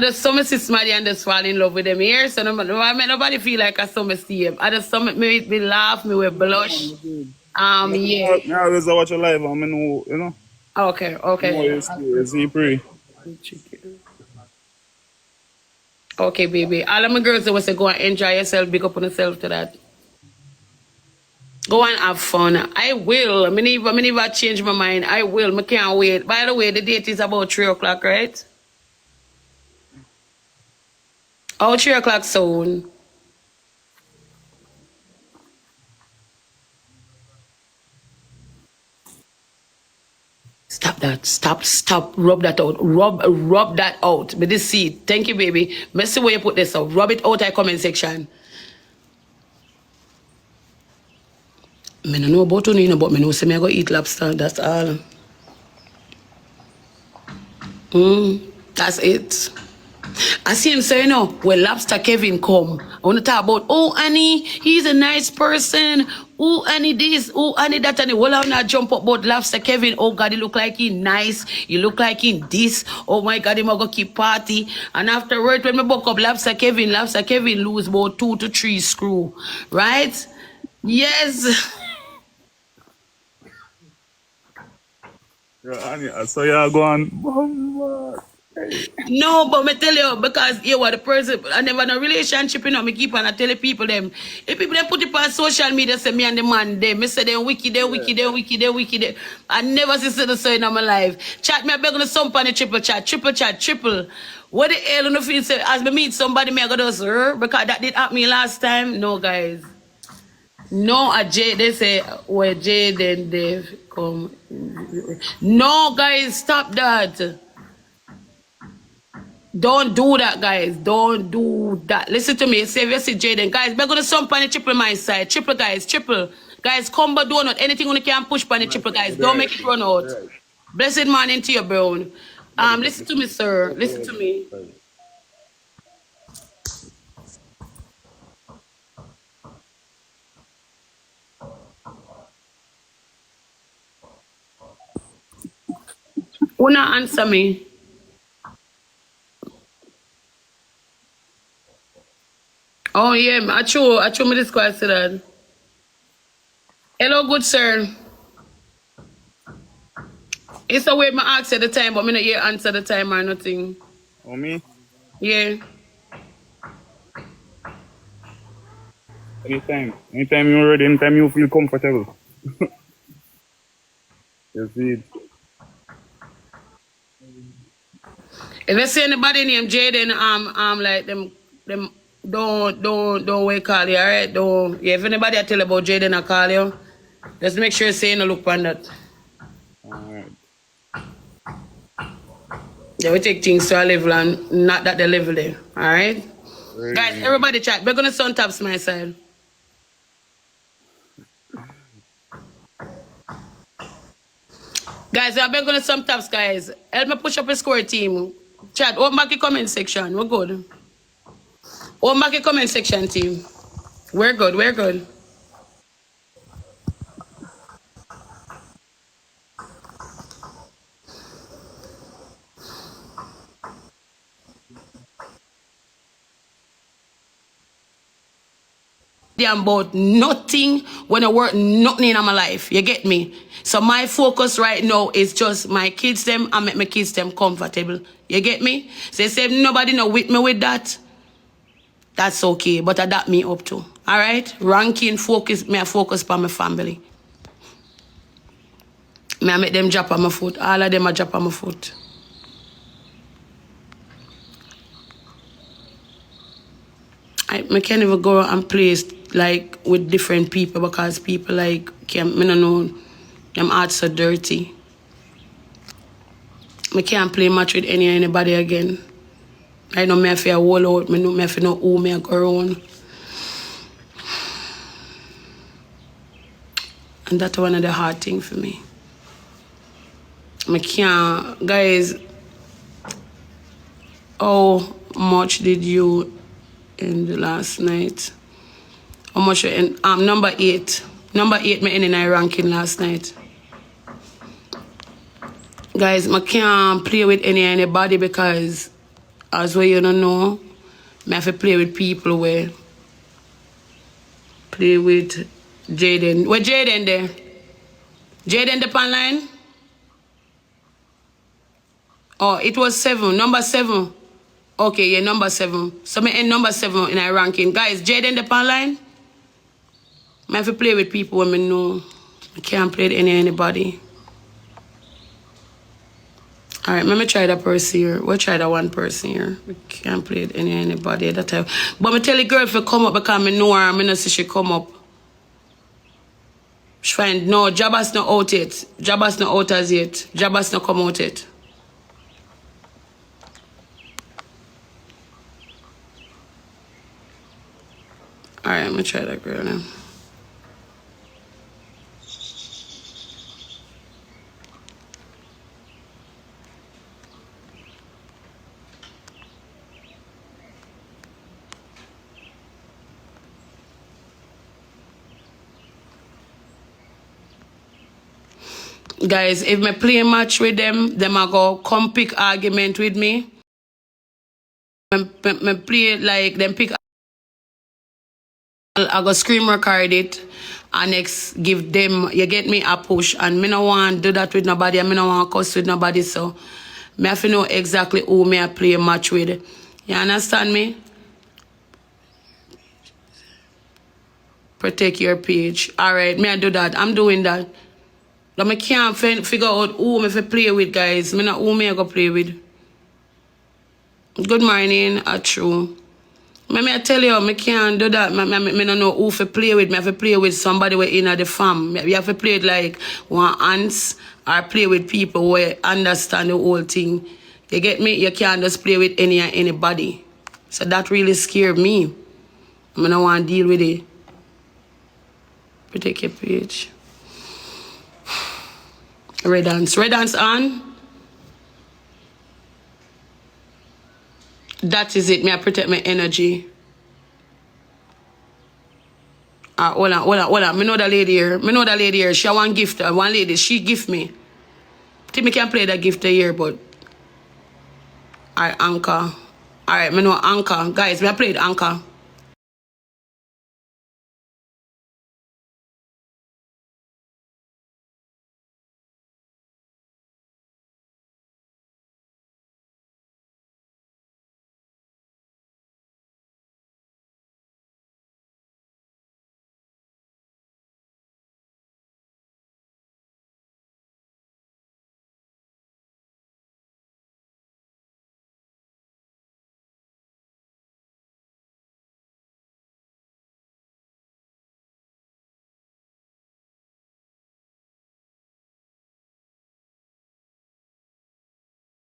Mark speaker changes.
Speaker 1: just some sis Maddie and just fall in love with them here. So nobody feel like I saw me see him. I just some me laugh, me with blush. Yeah.
Speaker 2: I always watch a live, I know, you know.
Speaker 1: Okay.
Speaker 2: Is he free?
Speaker 1: Okay, baby. All of my girls that was say go and enjoy yourself, big up on yourself to that. Go and have fun. I will. I never change my mind. I will. I can't wait. By the way, the date is about 3 o'clock, right? Oh, 3 o'clock soon. Stop that. Stop. Rub that out. Rub that out. But this seed. Thank you, baby. Let's see where you put this up. Rub it out in the comment section. I don't know about you, but I know say I go eat lobster. That's all. That's it. I see him say, when Lobster Kevin come, I want to talk about, oh, Annie, he's a nice person. Oh, Annie this, oh, Annie that, and well, I'm not jump up about Lobster Kevin. Oh, God, he look like he nice. He look like he this. Oh, my God, he might go keep party. And afterward, when I book up Lobster Kevin lose about 2 to 3 screw. Right? Yes.
Speaker 2: Yeah, Annie, so you're going.
Speaker 1: No, but me tell you, because you are the person, I never no relationship, me keep on, I tell the people them. If people them put it on social media, say me and the man them, me say them wicked. I never see the sign in my life. Chat me, I beg on some on the triple chat. What the hell on the feel say, as me meet somebody, me I go to sir, because that did happen me last time. No, guys. No, they say, where Jay then they come. No, guys, stop that. Don't do that, guys. Don't do that. Listen to me. Save your seat, Jaden. Guys, we're going to some on the triple my side. Triple, guys. Triple. Guys, combo donut. Anything you can push on the triple, guys. Don't make it run out. Blessed morning to your brown. Listen to me, sir. Listen to me. Who not answer me? Oh, yeah, I show me this question. That. Hello, good sir. It's a way I ask at the time, but I not hear answer the time or nothing.
Speaker 2: Oh, me?
Speaker 1: Yeah.
Speaker 2: Anytime you're ready, anytime you feel comfortable. You see.
Speaker 1: If I see anybody named Jaden, like them don't wait call you, alright? Don't. Yeah, if anybody I tell about Jaden, I call you. Just make sure you say no look on that.
Speaker 2: Alright.
Speaker 1: Yeah, we take things to a level and not that the level there. Alright? Guys, everybody chat. We're gonna sun taps my side. Guys, we're gonna sun taps, guys. Help me push up a score team. Chat, open back the comment section. We're good. Open back the comment section, team. We're good. About nothing when I work nothing in my life. You get me? So my focus right now is just my kids them and make my kids them comfortable. You get me? So say nobody no with me with that. That's okay, but I adapt me up to. Alright? Ranking focus, me I focus on my family. Me I make them drop on my foot. All of them I drop on my foot. I can't even go and play like with different people because people like can't, I don't know, them hearts so dirty. I can't play much with anybody again. I know me have to hold out, me have to know who me go around. And that's one of the hard things for me. I can't, guys, how much did you end last night? How much you end? Number 8. Number 8 me ending my ranking last night. Guys, I can't play with anybody because as well, you don't know, I have to play with people where play with Jaden. Where Jaden there? Jaden the online? Oh, it was 7. Number 7. Okay, yeah, number 7. So me end number 7 in our ranking. Guys, Jaden the online? I have to play with people when I know I can't play with anybody. Alright, let me try that person here. We'll try that one person here. We can't play with anybody at that time. But I tell the girl if you come up because I know her, I know see she come up. She find no, Jabba's not out yet. Jabba's not out as yet. Jabba's not come out yet. Alright, I'm gonna try that girl now. Guys, if I play a match with them I go come pick argument with me. I play like them pick, I go scream record it and next give them, you get me, a push. And me no want to do that with nobody and me no want to cuss with nobody. So me have to know exactly who me I play a match with. You understand me? Protect your page. Alright, me I do that. I'm doing that. But I can't figure out who me play with, guys. Me not who me I go play with. Good morning, true. I tell you, I can't do that. I don't know who to play with. I have to play with somebody who in the fam. You have to play with like one aunts or play with people who understand the whole thing. You get me? You can't just play with anybody. So that really scared me. I don't want to deal with it. Protect your page. Red dance. Red dance on. That is it. Me I protect my energy. Hold on. Me know the lady here. She want gift. One lady, she gift me. Think me can play that gift here, but Anchor. Alright, me know Anchor. Guys, me I played Anchor.